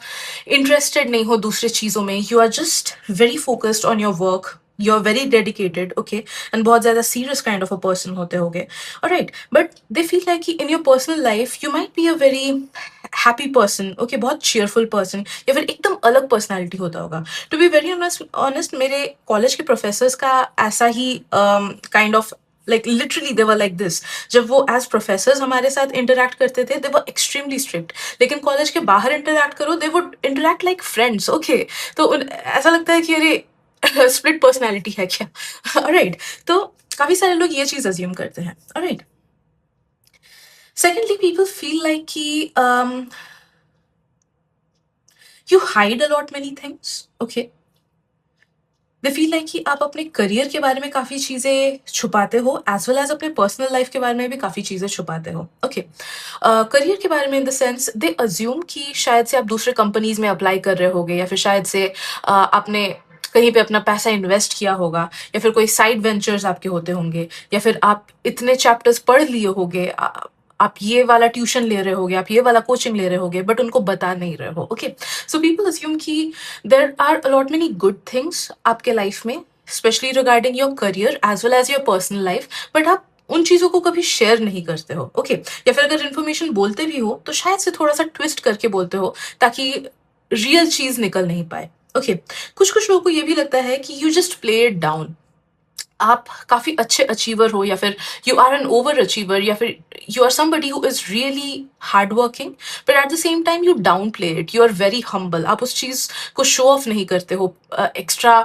इंटरेस्टेड नहीं हो दूसरी चीज़ों में। You are just very focused on your work, you are very dedicated. Okay, and बहुत ज़्यादा serious kind of a person होते होगे। Alright, but they feel like कि in your personal life you might be a very happy person. Okay, बहुत cheerful person, या फिर एकदम अलग पर्सनैलिटी होता होगा। टू बी वेरी ऑनेस्ट, मेरे कॉलेज के प्रोफेसर्स का ऐसा ही kind of like literally they were like this. जब वो एज प्रोफेसर्स हमारे साथ इंटरेक्ट करते थे, दे वर एक्सट्रीमली स्ट्रिक्ट, लेकिन कॉलेज के बाहर इंटरेक्ट करो, they would interact like friends. Okay, तो ऐसा लगता है कि अरे स्प्लिट पर्सनैलिटी है क्या। ऑलराइट, तो काफी सारे लोग ये चीज अज्यूम करते हैं। Alright, secondly people feel like कि you hide a lot many things. Okay, they feel like कि आप अपने करियर के बारे में काफ़ी चीज़ें छुपाते हो, एज वेल एज अपने पर्सनल लाइफ के बारे में भी काफ़ी चीज़ें छुपाते हो। ओके, करियर के बारे में in the sense they assume कि शायद से आप दूसरे कंपनीज में अप्लाई कर रहे होगे, या फिर शायद से आपने कहीं पे अपना पैसा इन्वेस्ट किया होगा, या फिर कोई साइड वेंचर्स आपके होते होंगे, या फिर आप इतने चैप्टर्स पढ़ लिए होगे, आप ये वाला ट्यूशन ले रहे होगे, आप ये वाला कोचिंग ले रहे होगे, बट उनको बता नहीं रहे हो। ओके, सो पीपल अस्यूम कि there are a lot many good things आपके लाइफ में, specially regarding your career as well as your personal life, but आप उन चीजों को कभी शेयर नहीं करते हो। ओके, या फिर अगर इन्फॉर्मेशन बोलते भी हो तो शायद से थोड़ा सा ट्विस्ट करके बोलते हो ताकि रियल चीज निकल नहीं पाए। ओके, कुछ कुछ लोगों को ये भी लगता है कि you just play it down, आप काफी अच्छे अचीवर हो, या फिर you are an over achiever, या फिर you are somebody who is really hard working, but at the same time you down play it, you are very humble, आप उस चीज को शो ऑफ नहीं करते हो, एक्स्ट्रा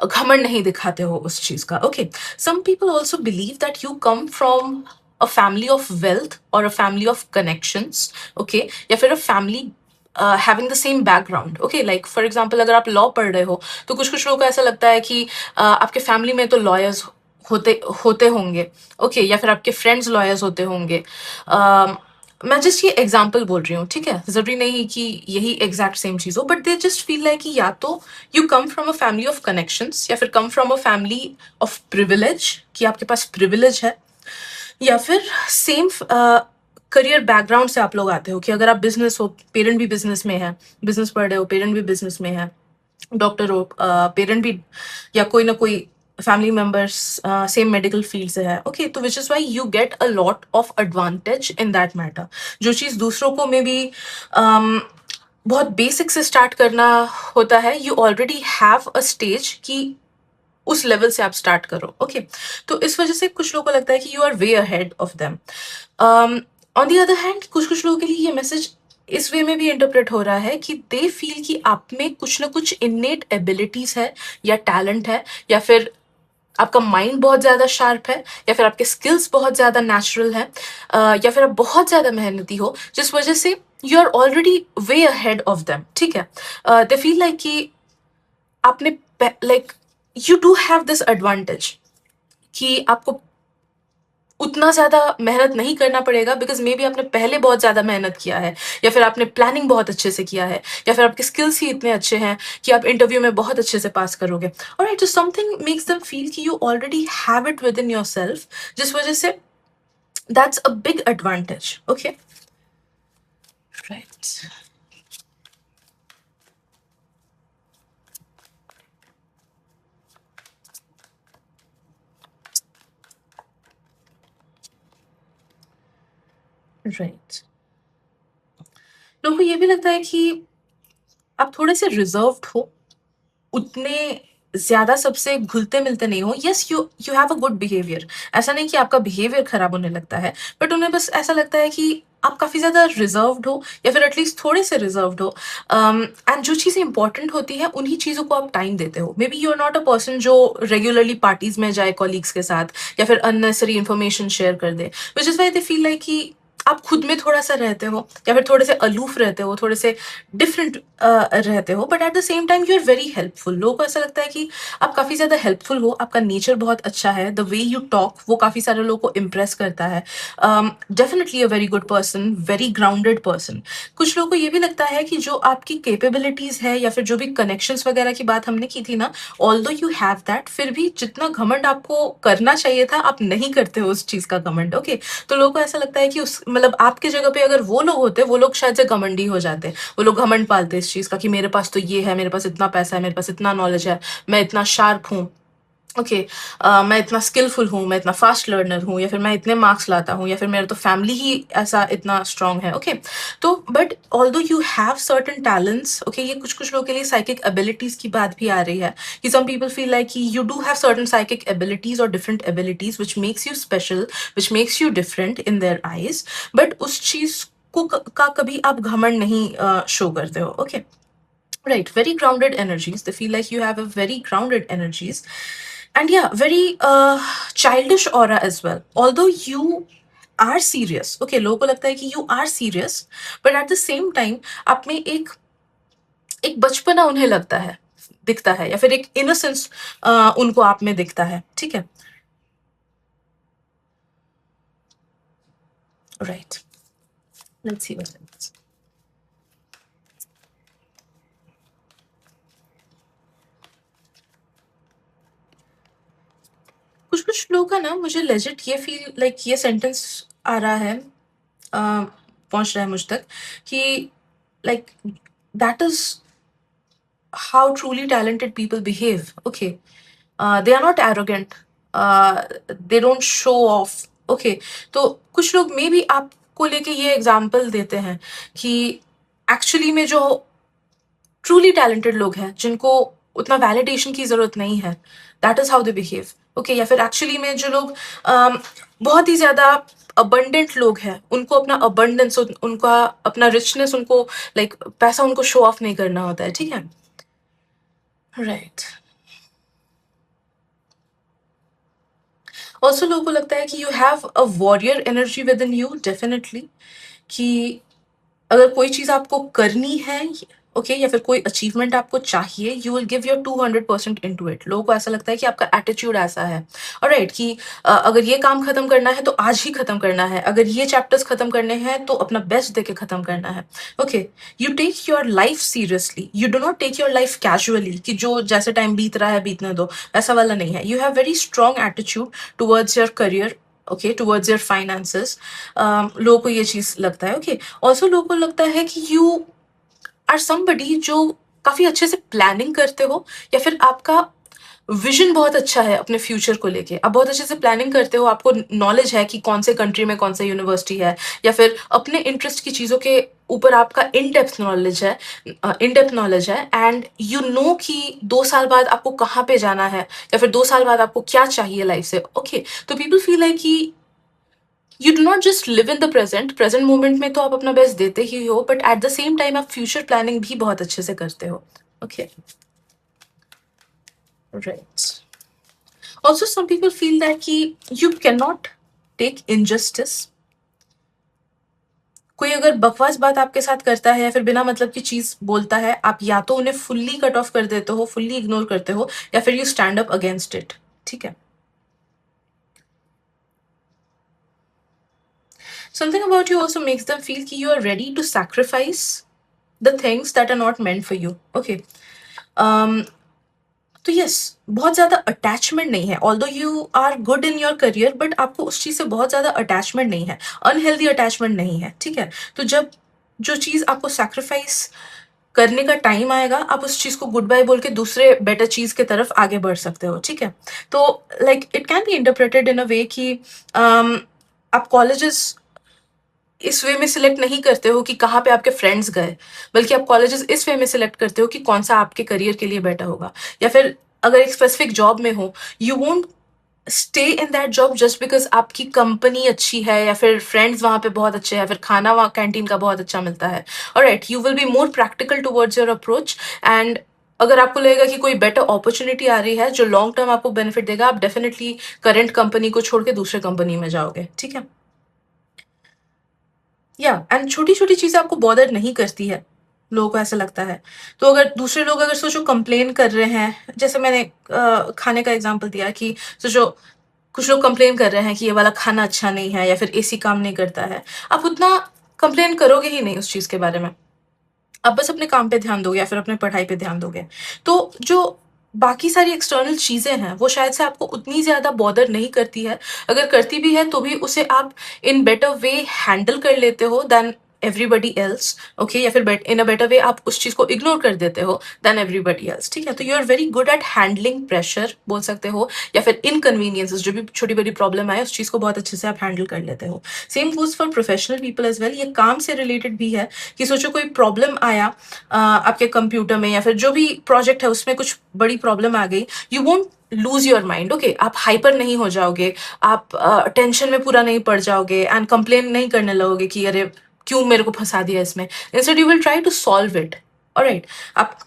घमंड नहीं दिखाते हो उस चीज का। Okay, some people also believe that you come from a family of wealth और a family of connections. Okay, या फिर a family having the same background. Okay, like for example अगर आप लॉ पढ़ रहे हो तो कुछ कुछ लोगों को ऐसा लगता है कि आपके फैमिली में तो लॉयर्स होते होते होंगे। ओके, या फिर आपके फ्रेंड्स लॉयर्स होते होंगे। मैं जस्ट ये एग्जाम्पल बोल रही हूँ, ठीक है, जरूरी नहीं कि यही एग्जैक्ट सेम चीज हो, but they just feel like कि या तो you come from a family of connections, या फिर कम from a family of privilege, कि आपके पास प्रिविलेज है, या फिर सेम करियर बैकग्राउंड से आप लोग आते हो, कि अगर आप बिजनेस हो, पेरेंट भी बिजनेस में है, बिजनेस पढ़ रहे हो, पेरेंट भी बिजनेस में है, डॉक्टर हो, पेरेंट भी, या कोई ना कोई family members same medical field से है। ओके, तो विच is why you get a lot of advantage in that matter. जो चीज़ दूसरों को मे बी बहुत बेसिक से स्टार्ट करना होता है, you already have a stage कि उस लेवल से आप स्टार्ट करो। ओके, तो इस वजह से कुछ लोगों को लगता है कि you are way ahead of them. On the other hand, कुछ कुछ लोगों के लिए ये मैसेज इस वे में भी इंटरप्रेट हो रहा है कि दे फील कि आप में कुछ ना कुछ इन्नेट एबिलिटीज है, या टैलेंट है, या फिर आपका माइंड बहुत ज्यादा शार्प है, या फिर आपके स्किल्स बहुत ज्यादा नेचुरल है, या फिर आप बहुत ज्यादा मेहनती हो, जिस वजह से you are already way ahead of them. ठीक है, दे फील लाइक कि आपने like you do have this advantage कि आपको उतना ज्यादा मेहनत नहीं करना पड़ेगा, बिकॉज मे बी आपने पहले बहुत ज्यादा मेहनत किया है, या फिर आपने प्लानिंग बहुत अच्छे से किया है, या फिर आपके स्किल्स ही इतने अच्छे हैं कि आप इंटरव्यू में बहुत अच्छे से पास करोगे। ऑलराइट, तो समथिंग मेक्स देम फील कि you already have it with in your self, जिस वजह से that's a big advantage. Okay, right, right. लोगों को ये भी लगता है कि आप थोड़े से रिजर्व्ड हो, उतने ज्यादा सबसे घुलते मिलते नहीं हो। Yes, you you have a good behaviour, ऐसा नहीं कि आपका बिहेवियर खराब होने लगता है, बट उन्हें बस ऐसा लगता है कि आप काफी ज्यादा रिजर्व्ड हो, या फिर एटलीस्ट थोड़े से रिजर्व्ड हो। एंड जो चीजें इंपॉर्टेंट होती है उन्हीं चीजों को आप टाइम देते हो। Maybe you are not a person जो रेगुलरली पार्टीज में जाए कॉलीग्स के साथ, या फिर अननेसेसरी इन्फॉर्मेशन शेयर कर दे, which is why they feel like कि आप खुद में थोड़ा सा रहते हो, या फिर थोड़े से अलूफ रहते हो, थोड़े से डिफरेंट रहते हो, but at the same time you are very helpful. लोगों को ऐसा लगता है कि आप काफी ज्यादा हेल्पफुल हो, आपका नेचर बहुत अच्छा है, द वे यू टॉक वो काफी सारे लोगों को इम्प्रेस करता है। Definitely a very good person, very grounded person. कुछ लोगों को ये भी लगता है कि जो आपकी कैपेबिलिटीज है, या फिर जो भी कनेक्शंस वगैरह की बात हमने की थी ना, ऑल्दो यू हैव दैट, फिर भी जितना घमंड आपको करना चाहिए था आप नहीं करते हो उस चीज का घमंड। ओके, तो लोगों को ऐसा लगता है कि उस मतलब आपके जगह पे अगर वो लोग होते, वो लोग शायद से घमंडी हो जाते, वो लोग घमंड पालते इस चीज का कि मेरे पास तो ये है, मेरे पास इतना पैसा है, मेरे पास इतना नॉलेज है, मैं इतना शार्प हूँ। ओके, मैं इतना स्किलफुल हूँ, मैं इतना फास्ट लर्नर हूँ, या फिर मैं इतने मार्क्स लाता हूँ, या फिर मेरा तो फैमिली ही ऐसा इतना स्ट्रांग है। ओके, तो but although you have certain talents, okay, ये कुछ कुछ लोगों के लिए साइकिक एबिलिटीज की बात भी आ रही है, कि some people feel like you do have certain psychic abilities और different abilities which makes you special, which makes you different in their eyes, but उस चीज को का कभी आप घमंड नहीं शो करते हो। Okay, right, very grounded energies, they feel like you have a very grounded energies, and yeah, very childish aura as well, although you are serious। okay, लोगों को लगता है कि you are serious, but at the same time आप में एक एक बचपना उन्हें लगता है, दिखता है, या फिर एक इनोसेंस उनको आप में दिखता है। ठीक है, right, let's see what happens. कुछ कुछ लोगों का ना, मुझे लेजिट ये फील लाइक ये सेंटेंस आ रहा है पहुंच रहा है मुझ तक कि like that is how truly talented people behave. Okay. They are not arrogant. They don't show off. Okay. तो कुछ लोग मे बी आपको लेके ये एग्जाम्पल देते हैं कि एक्चुअली में जो ट्रूली टैलेंटेड लोग हैं जिनको उतना वैलिडेशन की जरूरत नहीं है, that is how they behave. Okay. या फिर एक्चुअली में जो लोग बहुत ही ज्यादा अबंडेंट लोग हैं, उनको अपना अबंडेंस, उनका अपना रिचनेस, उनको लाइक पैसा उनको शो ऑफ नहीं करना होता है. ठीक है. राइट. ऑल्सो लोगों को लगता है कि you have a warrior energy with in you, definitely. कि अगर कोई चीज आपको करनी है, ओके, या फिर कोई अचीवमेंट आपको चाहिए, you will give your 200% into it. लोगों को ऐसा लगता है कि आपका एटीट्यूड ऐसा है. ऑलराइट. कि अगर ये काम खत्म करना है तो आज ही खत्म करना है, अगर ये चैप्टर्स खत्म करने हैं तो अपना बेस्ट देके खत्म करना है. Okay. You take your life seriously. You do not take your life casually कि जो जैसे टाइम बीत रहा है बीतने दो, ऐसा वाला नहीं है. You have very strong attitude towards your career, okay, towards your finances. लोगों को ये चीज लगता है. ओके. ऑल्सो लोगों को लगता है कि यू आर समबडी जो काफी अच्छे से प्लानिंग करते हो, या फिर आपका विजन बहुत अच्छा है अपने फ्यूचर को लेके. आप बहुत अच्छे से प्लानिंग करते हो, आपको नॉलेज है कि कौन से कंट्री में कौन सा यूनिवर्सिटी है, या फिर अपने इंटरेस्ट की चीजों के ऊपर आपका इन डेप्थ नॉलेज है. एंड यू नो कि 2 साल बाद आपको कहाँ पे जाना है, या फिर 2 साल बाद आपको क्या चाहिए लाइफ से. ओके. तो पीपल फील लाइक कि you do not just live in the present moment में तो आप अपना बेस्ट देते ही हो, but at the same time आप फ्यूचर प्लानिंग भी बहुत अच्छे से करते हो. Okay. Right. Also some people feel that कि you can not take injustice. कोई अगर बकवास बात आपके साथ करता है या फिर बिना मतलब की चीज बोलता है, आप या तो उन्हें फुल्ली कट ऑफ कर देते हो, फुल्ली इग्नोर करते हो, या फिर you stand up against it. ठीक है. Something about you also makes them feel कि you are ready to sacrifice the things that are not meant for you. Okay. तो यस, बहुत ज्यादा अटैचमेंट नहीं है. Although you are good in your career, but आपको उस चीज से बहुत ज्यादा अटैचमेंट नहीं है, अनहेल्दी अटैचमेंट नहीं है. ठीक है. तो जब जो चीज आपको सैक्रिफाइस करने का टाइम आएगा, आप उस चीज को गुड बाय बोल के दूसरे बेटर चीज के तरफ आगे बढ़ सकते हो. ठीक है. तो like it can be interpreted in a way कि आप कॉलेजेस इस वे में सिलेक्ट नहीं करते हो कि कहाँ पे आपके फ्रेंड्स गए, बल्कि आप कॉलेजेस इस वे में सिलेक्ट करते हो कि कौन सा आपके करियर के लिए बेटर होगा. या फिर अगर एक स्पेसिफिक जॉब में हो, you won't stay in that job just because आपकी कंपनी अच्छी है, या फिर फ्रेंड्स वहां पे बहुत अच्छे हैं, या फिर खाना वहाँ कैंटीन का बहुत अच्छा मिलता है. Alright. You will be more practical towards your approach. And अगर आपको लगेगा कि कोई बेटर अपॉर्चुनिटी आ रही है जो लॉन्ग टर्म आपको बेनिफिट देगा, आप डेफिनेटली करंट कंपनी को छोड़ के दूसरे कंपनी में जाओगे. ठीक है. या एंड छोटी छोटी चीजें आपको बॉदर नहीं करती है, लोगों को ऐसा लगता है. तो अगर दूसरे लोग अगर सोचो कंप्लेन कर रहे हैं, जैसे मैंने खाने का एग्जांपल दिया कि सोचो कुछ लोग कंप्लेन कर रहे हैं कि ये वाला खाना अच्छा नहीं है, या फिर एसी काम नहीं करता है, आप उतना कंप्लेन करोगे ही नहीं उस चीज के बारे में. आप बस अपने काम पे ध्यान दोगे या फिर अपने पढ़ाई पे ध्यान दोगे. तो जो बाकी सारी एक्सटर्नल चीजें हैं वो शायद से आपको उतनी ज्यादा बॉदर नहीं करती है. अगर करती भी है तो भी उसे आप इन बेटर वे हैंडल कर लेते हो देन एवरीबडी एल्स. ओके. या फिर इन अ बेटर वे आप उस चीज को इग्नोर कर देते हो देन एवरीबडी एल्स. ठीक है. तो you are very good at handling pressure बोल सकते हो, या फिर इनकन्वीनियंसेस, जो भी छोटी बड़ी प्रॉब्लम आए उस चीज को बहुत अच्छे से आप हैंडल कर लेते हो. Same goes for professional people as well. ये काम से रिलेटेड भी है कि सोचो कोई प्रॉब्लम आया आपके कंप्यूटर में, या फिर जो भी प्रोजेक्ट है उसमें कुछ बड़ी प्रॉब्लम आ गई, you won't lose your mind. Okay. आप हाइपर नहीं हो जाओगे, आप टेंशन में पूरा नहीं पड़ जाओगे एंड कंप्लेन नहीं करने लगोगे कि अरे क्यों मेरे को फंसा दिया इसमें. Instead you will try to solve it. Alright. आप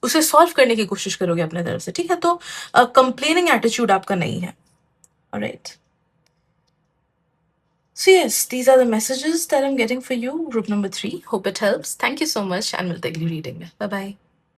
उसे सॉल्व करने की कोशिश करोगे अपने तरफ से. ठीक है. तो कंप्लेनिंग एटीट्यूड आपका नहीं है. Alright. So yes, these are the messages that I'm getting for you, group number 3. Hope it helps. Thank you so much and we'll take you reading. Bye bye.